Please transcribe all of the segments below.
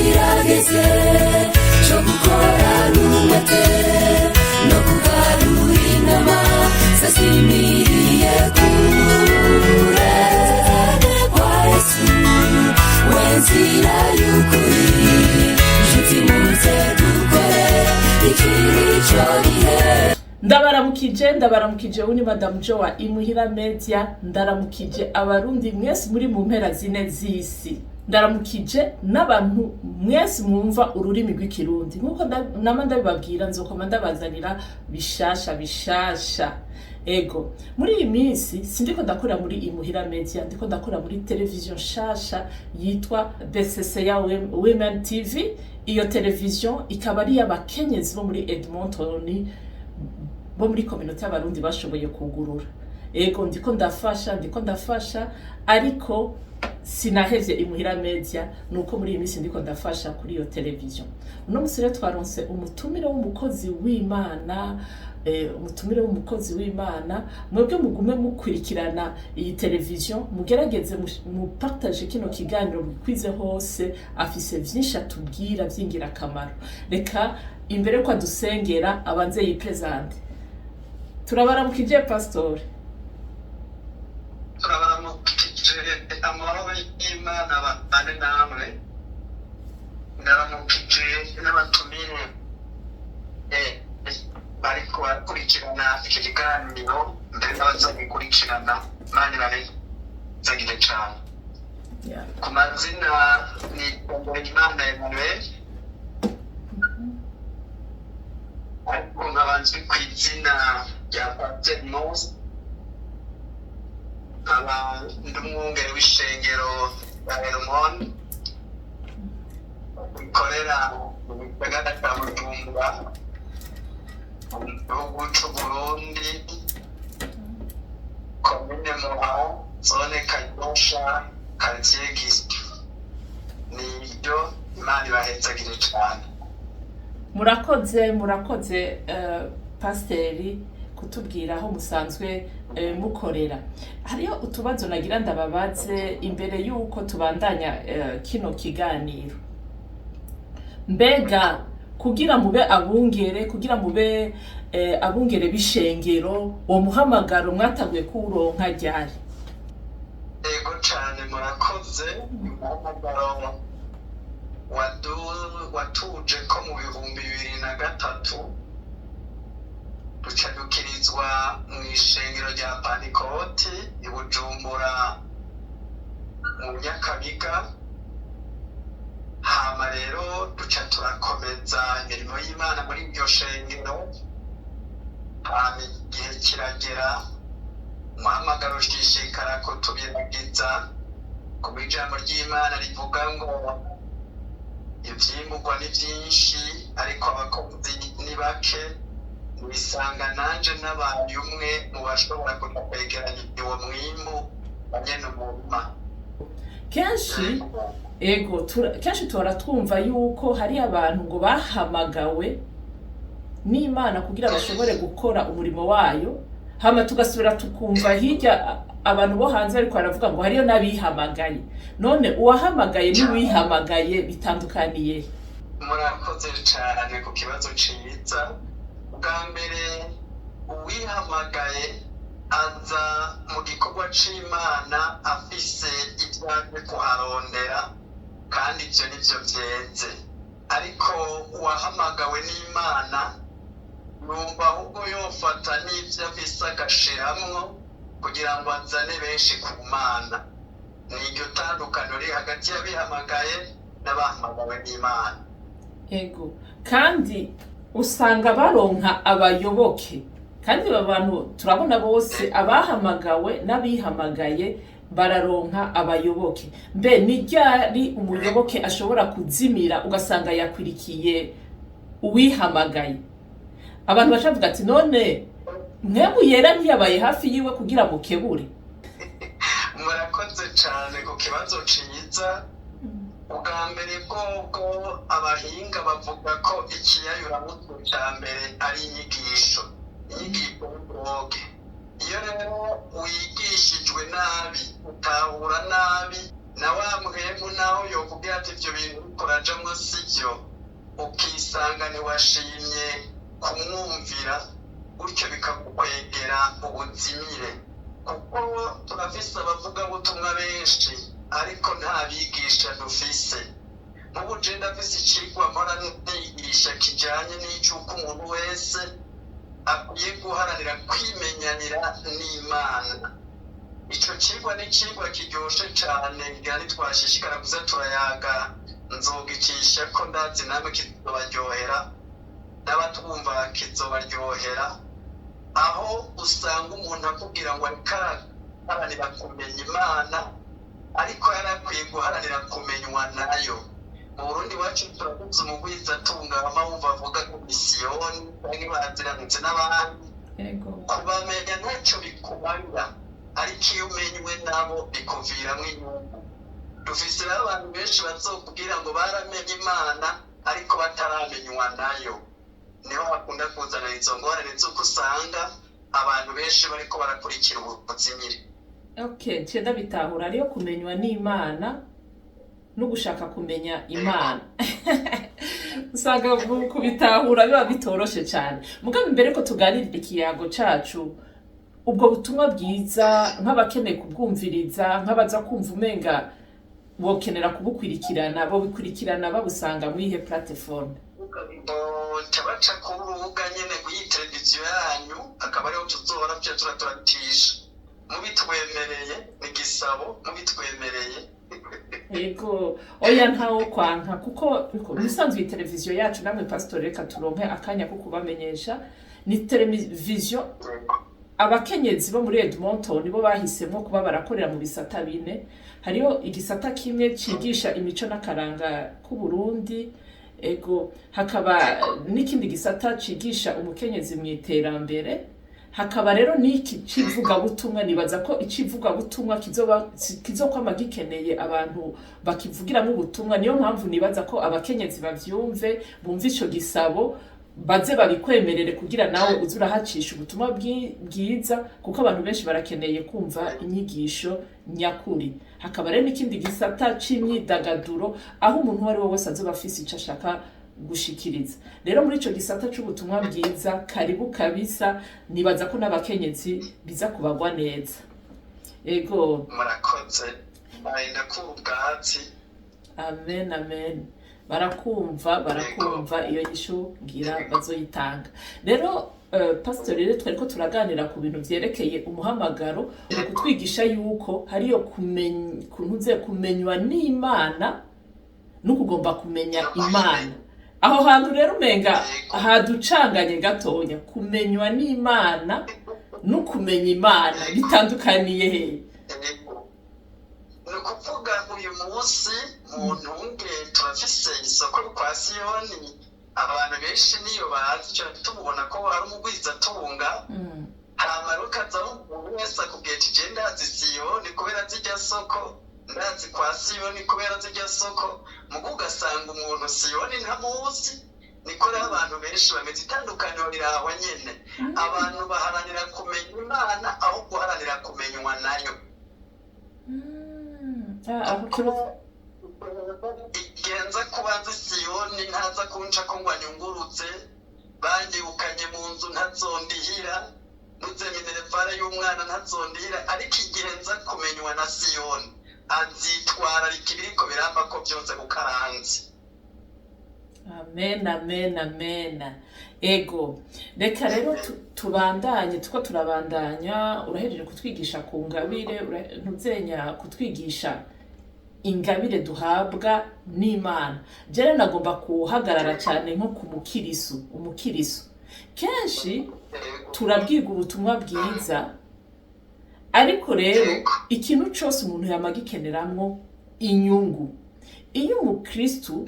kirageze cyo gukora rumete no kugarura inama zazimiriye kure kwa Yesu wenzira y'ukuri inshuti muze dukore ikiri cyo gihe. Ndabaramukije uni Madame Jo wa Imuhira Media. Ndaramukije abarundi mwese muri mu mpera zine z'isi. Ndaramukije n'abantu mwese mwumva ururimi rw'ikirundi. Nkuko nama ndabibabwira nzokoma ndabazanira bishasha. Ego, muri iyi minsi sindiko ndakora muri Imuhira Media, ndiko ndakora muri television shasha yitwa BCCA Women TV. Iyo television ikaba ari y'abakenyezi bo muri Edmonton, bo muri community y'abarundi bashoboye kugurura. Ego ndiko ndafasha ariko sinahevye Imuhira Media, nuko muri iyi minsi ndiko ndafasha kuri iyo television. Uno musi rero twaronse umutumire w'umukozi w'Imana, mwebwe mugume mukurikirana iyi television, mugerageze mu partage kino kiganiro bikwize hose, afise vyinshi atubwira vyingira kamaro. Reka imbere ko adusengera abanze yipresente. Turabaramukije Pastor. Turabaramukije amahoro y'Imana bane namwe. Ndabaramukije n'abatumire bariko barakurikirana iki kiganiro mbere n'abazagikurikirana mani barezagire cane. Ku mazina ni Imana Emmanuel, ariko nkabanzwi ku izina rya Pastor Mose, ndi umwungere w'ishengero rya Hermon bikorera mu gisagara ca Bujumbura mu gihugu c'Uburundi, komine Muha, zone Kanyosha, quartier Gisyo. Nibyo, Imana ibahezagire cane. Murakoze Pasteri kutubwira aho musanzwe mukorera. Hariyo utubazo nagira ndababaze imbere yuko tubandanya kino kiganiro. Mbega kugira mube abungere b'ishengero, uwo muhamagaro mwataguye kuwuronka ryari? Ego cane murakoze. Umuhamagaro watuje ko mu 2003 duca dukirizwa mu ishengero rya Pantikoti i Bujumbura mu Nyakabiga. Hama rero duca turakomeza imirimo y'Imana muri iryo shengero. Hama igihe kiragera, umuhamagaro ushishikara ko tubiragiza ku ijambo ry'Imana rivuga ngo ivyimburwa ni vyinshi ariko abakozi ni bake. Bisanga nanje n'abantu umwe mu bashobora kuja kwegeranya uwo mwimbu banyene umurima. Kenshi tora twumva yuko hari abantu ngo bahamagawe n'Imana kugira bashobore gukora umurimo wayo, hama tugasubira tukumva hirya abantu bo hanze ariko baravuga ngo hariyo nabihamagaye. None uwahamagaye n'uwihamagaye bitandukaniye? Murakoze cyane ku kibazo ciza. Bwa mbere uwihamagaye aza mu gikorwa c'Imana afise ivyaje kuharondera, kandi ivyo nivyo vyeze. Ariko uwahamagawe n'Imana numva ahubwo yofata n'ivyo afise agashiramwo kugira ngo azane benshi ku Mana. Niryo tandukaniro riri hagati y'abihamagaye n'abahamagawe n'Imana. Ego, kandi usanga baronka abayoboke, kandi abantu turabona bose abahamagawe n'abihamagaye bararonka abayoboke. Mbe ni ryari umuyoboke ashobora kuzimira ugasanga yakwirikiye uwihamagaye? Abantu bashavuga ati none mwebwe yera ntiyabaye hafi yiwe kugira mukebure? Murakoze cyane ku kibazo ciza. Ubwa mbere bwobwo abahinga bavuga ko ikiyayuramutwe cya mbere ari inyigisho y'ubwoge. Iyo rero wigishijwe nabi, utahura nabi, na wa muhemu naho yokubwira ati ibyo bintu bikora urajamwo sivyo ukisanga ntiwashimye kumwumvira gutyo bikakukwegera ubuzimire kuko turafise abavugabutumwa benshi ariko nta bigisha dufise nk'ubu je ndafise icigwa mpora nigisha kijanye n'icuko umuntu wese akwiye guharanira kwimenyanira n'Imana. Ico cigwa ni cigwa kiryoshe cane kandi twashishikara kuza turayaga nzogicisha ko ndazi namwe kizobaryohera n'abatwumva kizobaryohera aho usanga umuntu akubwira ngo ariko araharanira kumenya Imana ariko yarakwiye guharanira kumenywa nayo. Mu Burundi wacu turavuze umugwizatunga wumva avuga ko misiyoni canke baziranutse n'abandi kubamenya ntacyo bikumarira ariko iyo umenywe nabo bikuviramwo inyungu. Dufise abantu benshi bazokubwira ngo baramenye Imana ariko bataramenywa nayo, niho bakunda kuzana izo ngorane z'uko usanga abantu benshi bariko barakurikira ubuzimire. Okay, cyenda bitahura ariyo kumenywa n'Imana no gushaka kumenya Imana. Usanga kubitahura biba bitoroshe cyane. Mugabe imbere ko tuganirira ikiyago cacu ubwo butumwa bwiza nk'abakeneye kubwumviriza nk'abaza kumva umenga bokenera kubukurikirana bo bikurikirana babusanga mwihe platform tabaca ku rubuga nyene kuri televiziyo yanyu akaba ariho tuzohora turatisha mubitwemereye n'igisabo mubitwemereye. Yego oya ntawo kwanka kuko bisanzwe televiziyo yacu namwe pastor reka turonke akanya ko kubamenyesha ni televiziyo abakenyezi bo muri Edmonton nibo bahisemo kuba barakorera mu bisata bine. Hariyo igisata kimwe cigisha imico n'akaranga ku Burundi, ego hakaba n'ikindi gisata cigisha umukenyezi mu iterambere, hakaba rero n'iki civuga butumwa. Nibaza ko icivuga butumwa kizokwama gikeneye abantu bakivugiramo ubutumwa. Niyo mpamvu nibaza ko abakenyezi bavyumve bumva ico gisabo baze babikwemerere kugira nawe uzurahacisha ubutumwa bwiza kuko abantu benshi barakeneye kumva inyigisho nyakuri. Hakaba rero n'ikindi gisata c'imyidagaduro aho umuntu wari wose azoba afise ico ashaka gushikiriza. Rero muri ico gisata c'ubutumwa bwiza karibu kabisa, nibaza ko n'abakenyezi biza kubagwa neza. Ego murakoze barinda kubwatsi. Amen amen. Barakumva iyo yishu ngira bazoyitanga. Rero pastor rero twariko turaganira ku bintu vyerekeye umuhamagaro no kutwigisha yuko hariyo kumenywa n'Imana no kugomba kumenya Imana. Aho hantu rero umenga haducanganye gatonya kumenywa n'Imana no kumenya Imana bitandukaniye he? Nukuvuga uyu munsi mu ntunge turafise isoko kwa Siyoni abantu benshi niyo bazi cyo tubona ko ari umugwizatunga hamarukaza umuntu wese akubwira ati je ndazi Siyoni kubera zijya soko, ndazi kwa Siyoni kubera zijya soko, mugo ugasanga umuntu Siyoni ntamuzi. Niko rero abantu benshi bameze itandukaniro riraho nyene. Abantu baharanira kumenya Imana aho guharanira kumenywa nayo. Igenza kubanza Siyoni ntaza kunca ko ngo anyungurutse bandibukanye mu nzu ntazondihira nuze minerevare y'umwana ntazondihira, ariko igenza kumenywa na Siyoni azitwara ikibiriko biramba ko byose gukaranze. Amen amen amen. Ego reka rero tubandanye turabandanya. Urahejeje kutwigisha ku ngabire, ntuzenya kutwigisha ingabire duhabwa n'Imana. Jere nagomba kuhagarara cyane nko ku umukirisu kenshi turabwirwa ubutumwa bwiza, ariko rero ikintu cyose umuntu yamagikeneramwo inyungu. Iyo umukristu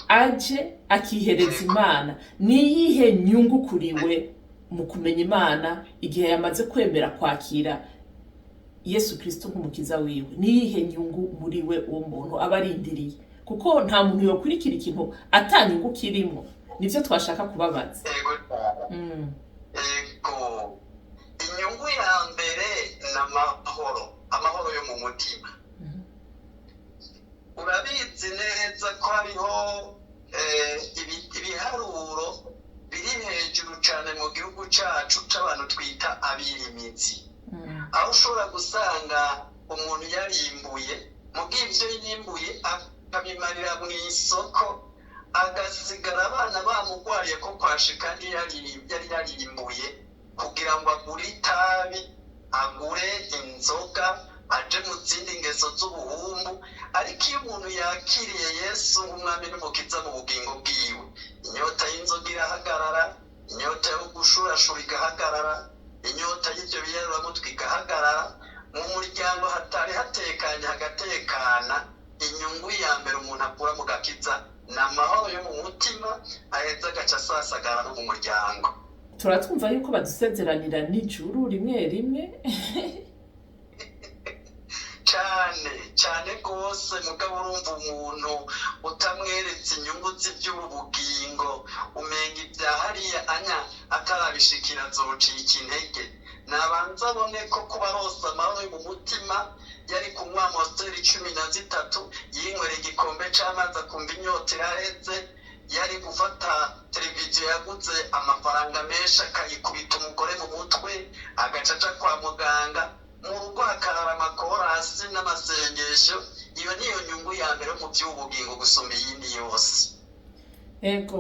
aje akihereza Imana, niyihe nyungu kuriwe mu kumenya Imana igihe yamaze kwemera kwakira Yesu Kristo nk'umukiza wiwe? Niyihe nyungu muri we uwo muntu abarindiriye? Kuko nta muntu yokurikira ikintu atanyungu kirimo. Nivyo twashaka kubabaza. Ego inyungu ya mbere amahoro yo mu mutima. Urabizi neza ko hariho cacu c'abantu twita abirimizi, aho ushobora gusanga umuntu yarimbuye mugihe ivyo yimbuye akabimarira mu isoko, agasigara abana bamugwariye ko kwashika yari yarimbuye kugira ngo agure itabi, agure inzoga, aje mu zindi ngeso z'ubuhumbu. Ariko iyo umuntu yakiriye Yesu nk'umwami n'umukiza mu bugingo bwiwe, inyota y'inzoga irahagarara, inyota yo gushurashura igahagarara, inyota y'ibyo biyaramutwe igahagarara. Mu muryango hatari hatekanye hagatekana. Inyungu ya mbere umuntu akura mu gakiza ni amahoro yo mu mutima, aheza agaca asasagara no mu muryango. turatwumva yuko badusezeranira n'ijuru rimwe rimwe. cyane rwose, mugabo urumva umuntu utamweretse inyungu z'iby'ubugingo, umenga ibya hariya anya atarabishikira azocika intege. Nabanza abone ko kuba rose amahoro yo mu mutima, yari kunywa amusiteri 13, yinywera igikombe c'amazi akumva inyota iraheze, yari gufata televiziyo yaguze amafaranga menshi akayikubita umugore mu mutwe, agacaca kwa muganga, mu rugo hakarara amakorasi n'amasengesho. Iyo niyo nyungu ya mbere mu by'ubugingo gusumba iyindi yose. Ego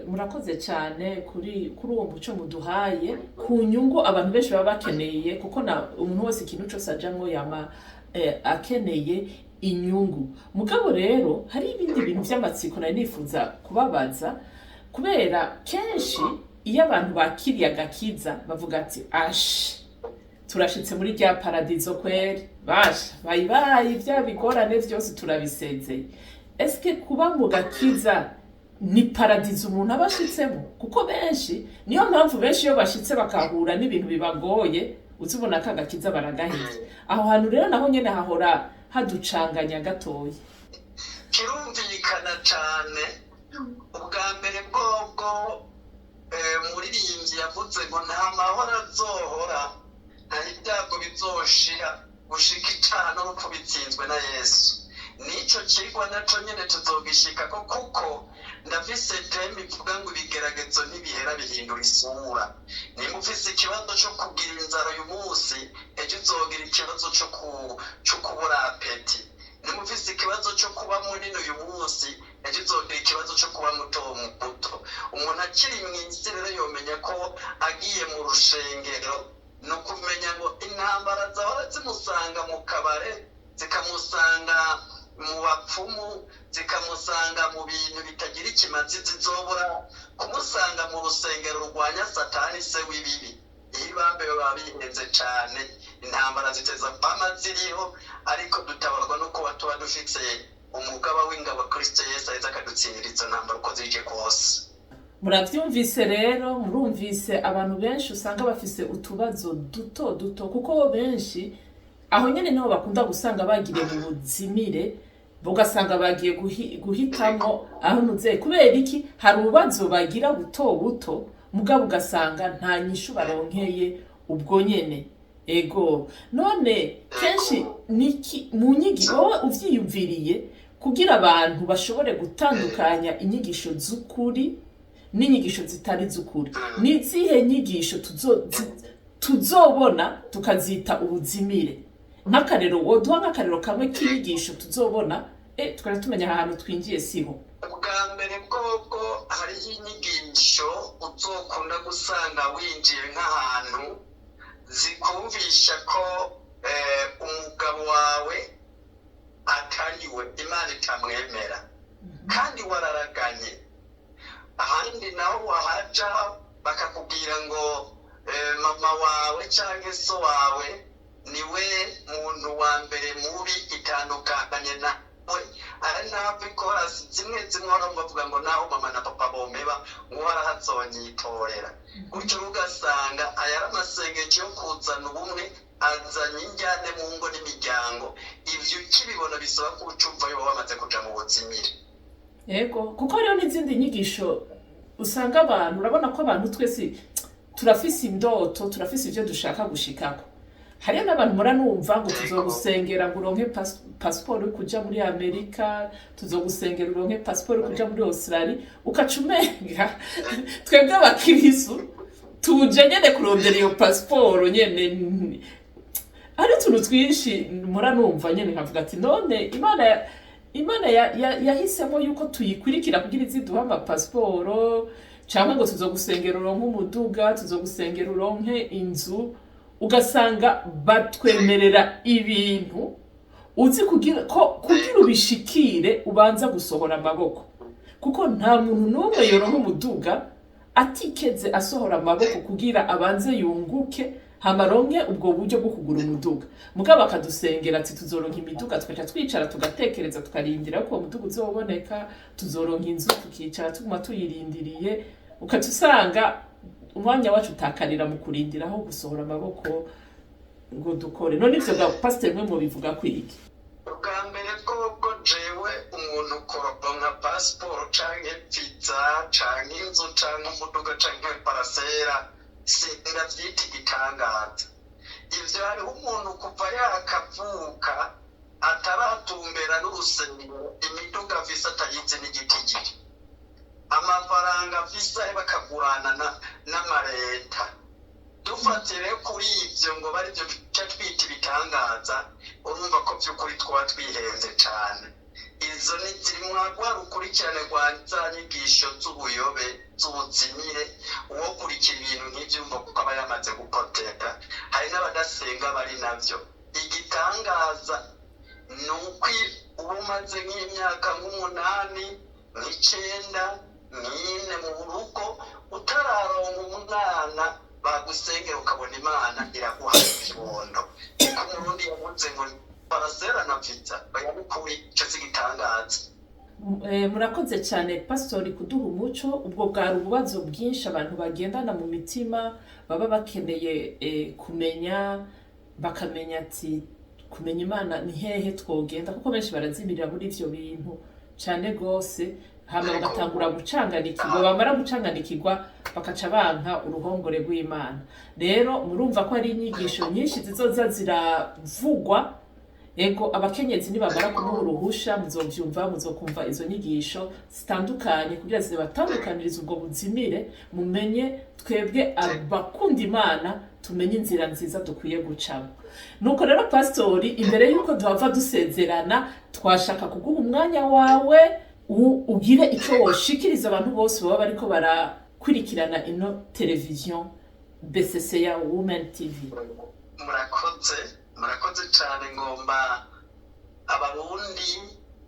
murakoze cyane kuri uwo muco muduhaye ku nyungu abantu benshi baba bakeneye, kuko umuntu wese ikintu cyose ajamwo yama akeneye inyungu. Mugabo rero hari ibindi bintu by'amatsiko nari nifuza kubabaza, kubera kenshi iyo abantu bakiriye agakiza bavuga ati turashitse muri rya paradizo kweri, basha bayibaye bya bigorane byose turabisezeye. Eske kuba mu gakiza ni paradizo umuntu abashitsemo? Kuko benshi, niyo mpamvu benshi iyo bashitse bakahura n'ibintu bibagoye, uzibona ko agakiza baragaheze. Aho hantu rero naho nyene hahora haducanganya gatoya. Kirumvikana cyane. Ubwa mbere bwobwo umuririmbyi yavuze ngo nta mahoro azohora, nta ibyago bizoshira, gushika icaha no kubitsinzwe na Yesu. Nico kigwa naco nyene tuzogishika ko, kuko ndafise teme ivuga ngo ibigeragezo ntibihera bihindura isura. Nimba ufise ikibazo cyo kugira inzara uyu munsi, ejo uzogira ikibazo cyo kubura apeti. Nimba ufise ikibazo cyo kuba munini uyu munsi, ejo uzogira ikibazo cyo kuba muto. Umuntu akiri mw'isi rero yomenya ko agiye mu rushengero, no kumenya ngo intambara zahora zimusanga mu kabare, zikamusanga mu bapfumu, zikamusanga mu bintu bitagira ikimazi, zizobura kumusanga mu rusengero rurwanya Satani se w'ibibi. Ibambe baba bihenze cyane, intambara ziteza kwama ziriho, ariko dutabarwa no kuba tuba dufite umugaba w'ingabo Kristo Yesu aheza akadutsindira izo ntambara uko zije kose. Muravyumvise rero, murumvise abantu benshi usanga bafise utubazo duto, kuko benshi aho nyene niho bakunda gusanga bagiriye mu buzimire, bogasanga bagiye guhitamo aho nuze. Kubera iki? Hari ububazo bagira buto, mugabo ugasanga nta nyishu baronkeye ubwo nyene. Ego none kenshi niki mu nyigisho wowe uvyiyumviriye kugira abantu bashobore gutandukanya inyigisho z'ukuri n'inyigisho zitari z'ukuri? Ni zihe nyigisho tuzobona tukazita ubuzimire? Nk'akarero woduha nk'akarero kamwe k'inyigisho tuzobona tukaba tumenya ahantu twinjiye siho. Ubwa mbere bwobwo hariho inyigisho uzokunda gusanga winjiye nk'ahantu zikumvisha ko umugabo wawe atariwe, Imana itamwemera, kandi wararaganye. Ahandi naho wahaja bakakubwira ngo mama wawe cyangwa so wawe niwe muntu wa mbere mubi, itandukanye nawe. Ari naho ikorasi zimwe bavuga ngo naho mama na papa bomeba ngo warahazonyitorera. Gutyo ugasanga ayari amasengesho yo kuzana ubumwe, azanye injyane mu ngo n'imiryango. Ivyo ukibibona bisaba ko ucumva yo wamaze kuja mu buzimire. Ego kuko rero n'izindi nyigisho usanga abantu, urabona ko abantu twese turafise indoto, turafise ivyo dushaka gushikako. Hariyo n'abantu muranumva ngo tuzogusengera ngo uronke passport kuja muri Amerika, tuzogusengera uronke passport kuja muri Australia, ukacumenga twebwe abakirisu tuje nyene kurondera iyo pasiporo nyene ari utuntu twinshi muranumva nyene nkavuga ati none Imana yahisemo yuko tuyikurikira kugira iziduha amapasiporo cyangwa ngo tuzogusengera uronke umuduga tuzogusengera uronke inzu ugasanga batwemerera ibintu uzi kugira ubishikire ubanza gusohora amaboko kuko nta muntu n'umwe yoronka umuduga atikeze asohora amaboko kugira abanze yunguke hamaronke ubwo buryo bwo kugura umuduga mugabo akadusengera ati tuzoronka imiduga tukaca twicara tugatekereza tukarindira ko umuduga uzoboneka tuzoronka inzu tukicara tuguma tuyirindiriye ukaca usanga umwanya wacu utakarira mu kurindira aho gusohora amaboko ngo dukore none ivyo ga pastor mwe mu bivuga kwiki ubwa mbere bwo jewe umuntu koronka pasiporo canke pizza canke inzu canke umuduga canke parasera singa vyita igitangaza ivyo hariho umuntu kuva yakavuka ataratumbera n'urusengero imiduga visa atayizi n'igitigiri amafaranga visa bakagurana n'amareta dufatire kuri ivyo ngo bari byo twita ibitangaza urumva ko vy'ukuri twaba twihenze cane izo ni zimwe rwa rukurikirane rwa za nyigisho z'ubuyobe z'ubuzimire uwo kurikira ibintu nk'ivyumva kuko aba yamaze gupotera hari n'abadasenga bari navyo igitangaza ni uko uba umaze nk'imyaka nk'umunani n'icenda n'ine mu rugo utararonka umwana bagusengera ukabona Imana iraguha ikibondo kuko umurundi yavuze ngo parasera na pizza bayabukuri cyo zigitangaza murakoze cyane pastori kuduha umuco ubwo bwari ububazo bwinshi abantu bagendana mu mitima baba bakeneye kumenya bakamenya ati kumenya Imana ni hehe twogenda kuko benshi barazimirira muri ivyo bintu cyane gose hama bagatangura gucanganikirwa bamara gucanganikirwa bakaca banka uruhongore rw'Imana rero murumva ko ari inyigisho nyinshi zizoza ziravugwa ego abakenyezi nibamara kumuha uruhusha muzovyumva muzokumva izo nyigisho zitandukanye kugira zibatandukaniriza ubwo buzimire mumenye twebwe abakunda Imana tumenye inzira nziza dukwiye gucamo nuko rero pastori imbere yuko duhava dusezerana twashaka kuguha umwanya wawe ugire icyo woshikiriza abantu bose baba bariko barakurikirana ino televiziyo BCC ya Women TV murakoze cyane ngomba abarundi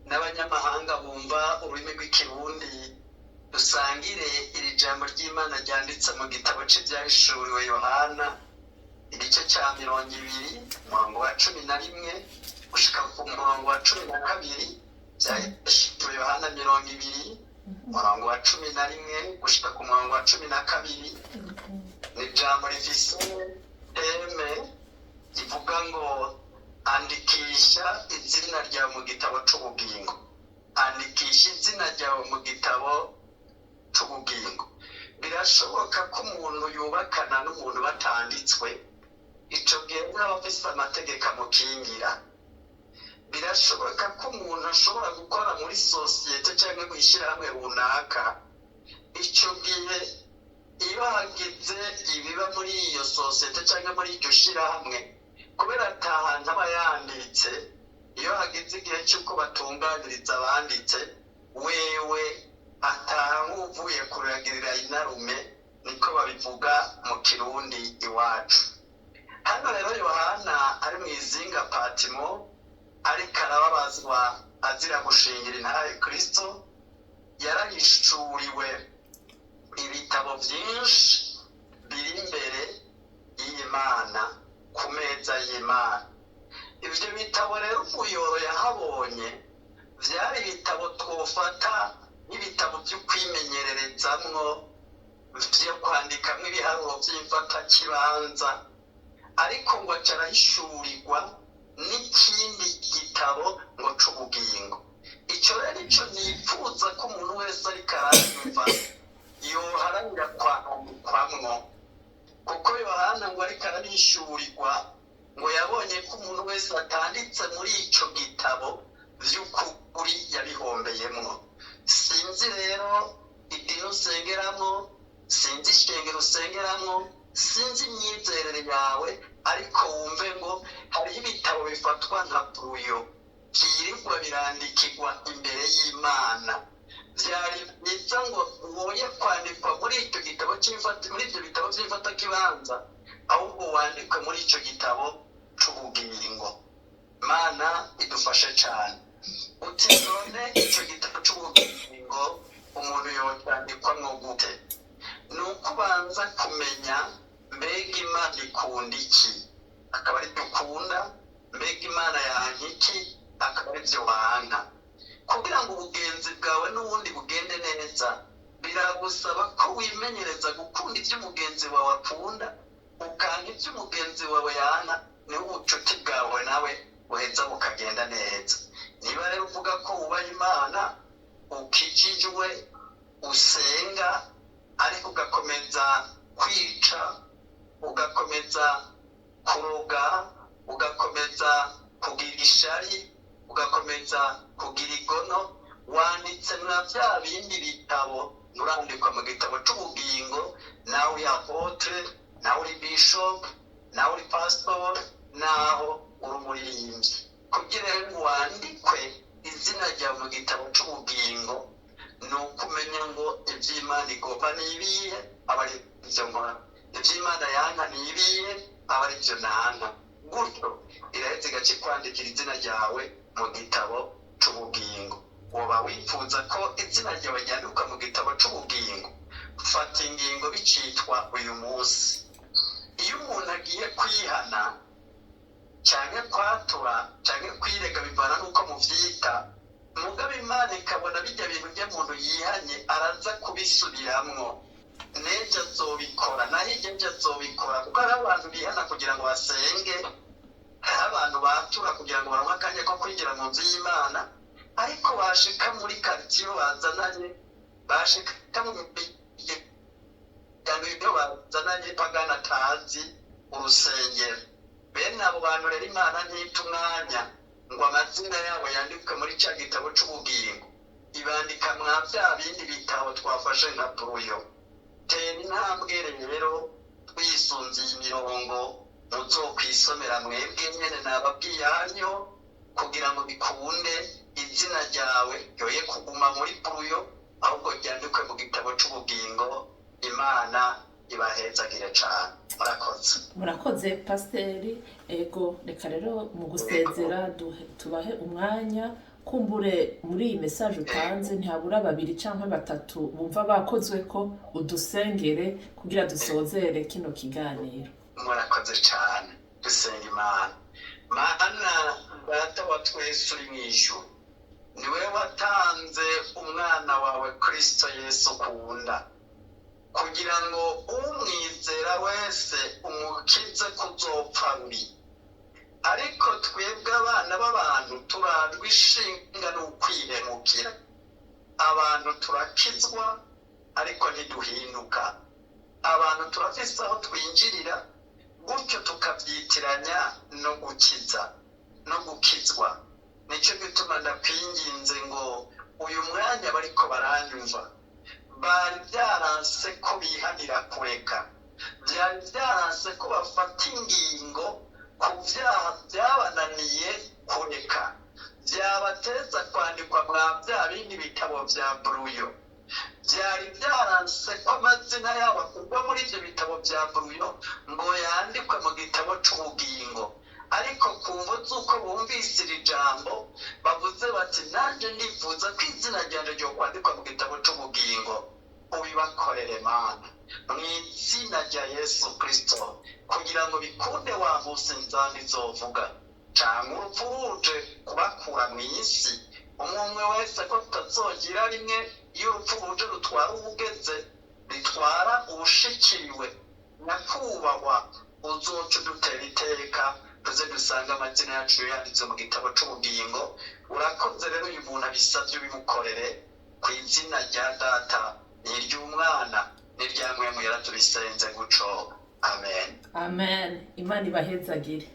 n'abanyamahanga bumva ururimi rw'ikirundi dusangire iri jambo ry'Imana ryanditse mu gitabo cy'ibyahishuriwe Yohana igice cya 20 umurongo wa 11 gushika ku murongo wa 12 byahishuriwe Yohana 20 umurongo wa 11 gushika ku murongo wa 12 ni jambo rifise ivuga ngo andikisha izina ryawe mu gitabo c'ubugingo andikisha izina ryawe mu gitabo c'ubugingo birashoboka ko umuntu yubakana n'umuntu batanditswe ico gihe n'abafise amategeko amukingira birashoboka ko umuntu ashobora gukora muri sosiyete cyangwa mw'ishirahamwe runaka ico gihe iyo hagize ibiba muri iyo sosiyete cyangwa muri iryo shirahamwe kubera atahantu aba yanditse iyo hagize igihe cy'uko batunganiriza abanditse wewe ataha nk'uvuye kuragirira inarume niko babivuga mu kirundi iwacu hano rero Yohana ari mu izinga Patimo ariko arababazwa azira gushingira intara ya Kristo yarahishuriwe ibitabo byinshi biri imbere y'Imana ku meza y'Imana ivyo bitabo rero umuyoro yahabonye vyari ibitabo twofata n'ibitabo byo kwimenyererezamwo vyo kwandikamwo ibiharuro vy'imfatakibanza ariko ngo acarahishurirwa n'ikindi gitabo ngo c'ubugingo ico rero ico nipfuza ko umuntu wese ariko aranyumva yoharanira kwandikwamwo kuko Yohana ngo ariko arahishurirwa ngo yabonye ko umuntu wese atanditse muri ico gitabo vy'ukuri yabihombeyemwo sinzi rero idini usengeramo sinzi ishengero usengeramo, sinzi imyizerere yawe, ariko wumve ngo hariho ibitabo bifatwa nka buruyo byirirwa birandikirwa imbere y'Imana. Byari byiza ngo woye kwandikwa muri icyo gitabo muri ibyo bitabo by'ifatakibanza, ahubwo wandikwe muri icyo gitabo c'ubugingo. Imana idufashe cyane. Uti none icyo gitabo c'ubugingo umuntu yocyandikwa gute? Ni uko ubanza kumenya mbega Imana ikunda iki, akaba ari byo ukunda. Mbega Imana yanka iki, akaba ari byo wanka. Kugira ngo ubugenzi bwawe n'ubundi bugende neza, biragusaba ko wimenyereza gukunda ibyo umugenzi wawe akunda, ukanka ibyo umugenzi wawe yanka, niho ubucuti bwawe nawe buheza bukagenda neza. Niba rero uvuga ko wubaha Imana, ukijijwe, usenga, ariko ugakomeza kwica, ugakomeza kuroga, ugakomeza kugira ishari, ugakomeza kugira igono, wanditse na bya bindi bitabo, urandikwa mu gitabo c'ubugingo, nawe uri apotre, nawe uri bishop, nawe uri pastor, naho uri umuririmbyi. Kugira ngo wandikwe izina ryawe mu gitabo c'ubugingo, ni ukumenya ngo iby'Imana igomba ni ibihe, aba ari byo nkora. Iby'Imana yanka ni ibihe, aba ari byo nanka. Gutyo iraheze igaca kwandikira izina ryawe mu gitabo c'ubugingo. Woba wifuza ko izina ryawe ryandikwa mu gitabo c'ubugingo, fata ingingo bicitwa uyu munsi. Iyo umuntu agiye kwihana cyangwa kwatura cyangwa kwirega, bivana n'uko muvyita, mugabe Imana ikabona bijya bintu by'umuntu yihanye, araza kubisubiramwo. Nejo azobikora, naho igihe azobikora, kuko hari abantu bihana kugira ngo basenge, hari abantu batura kugira ngo baronke akanya ko kwinjira mu nzu y'Imana, ariko bashika muri quartier bazananye, bashika mu miryango ibyo bazananye pagana atazi urusengero. Bene abo bantu rero Imana ntita umwanya ngo amazina yabo yandikwe muri cya gitabo c'ubugingo, ibandika mwa bya bindi bitabo twafashe nka buruyo. Tera intambwe rero twisunziye imirongo muzokwisomera mwebwe nyene nababwiye hanyo, kugira ngo bikunde izina ryawe yoye kuguma muri buruyo, ahubwo ryandikwe mu gitabo c'ubugingo. Imana ibahezagire cane. Murakoze pasiteri. Ego, reka rero mu gusezera tubahe umwanya, kumbure muri iyi mesaje utanze ntihabura 2 canke 3 bumva bakozwe ko udusengere kugira dusozere kino kiganiro. Murakoze cyane. Dusenga Imana. Mana data wa twese uri mw'ijuru, niwe watanze umwana wawe Kristo Yesu ukunda, kugira ngo umwizera wese umukize kuzopfa rubi. Ariko twebwe abana b'abantu turarwa ishinga n'ukwihemukira. Abantu turakizwa ariko ntiduhinduka. Abantu turafise aho twinjirira, gutyo tukabyitiranya no gukiza no gukizwa. Nicyo gituma ndakwinginze ngo uyu mwanya bariko baranyumva, bari byaranse ko bihanira kureka, byari byaranse ko bafata ingingo ku byaha byabananiye kureka, byabateza kwandikwa mwa bya bindi bitabo bya buruyo. Byari byaranse ko amazina yabo kugwa muri ibyo bitabo bya buruyo ngo yandikwe mu gitabo c'ubugingo, ariko kumva z'uko bumvise iri jambo bavuze bati nanjye ndifuza ko izina ryanje ryo kwandikwa mu gitabo c'ubugingo. Ubibakorere Mana mu izina rya Yesu Kristo, kugira ngo bikunde wa munsi nzambi zovuga canke urupfu ruje kubakura mw'isi. Umwe wese ko tutazogira rimwe, iyo urupfu ruje rutwara ubugeze, ritwara ubushikiriwe, nyakubahwa uzoca udutera iteka, tuze dusanga amazina yacu yanditse mu gitabo c'ubugingo. Urakoze rero uyu muntu abisavye ubimukorere, ku izina rya Data n'iry'Umwana n'irya Mwemu Yera tubisenze guco. Amen. Amen. Imana ibahezagire.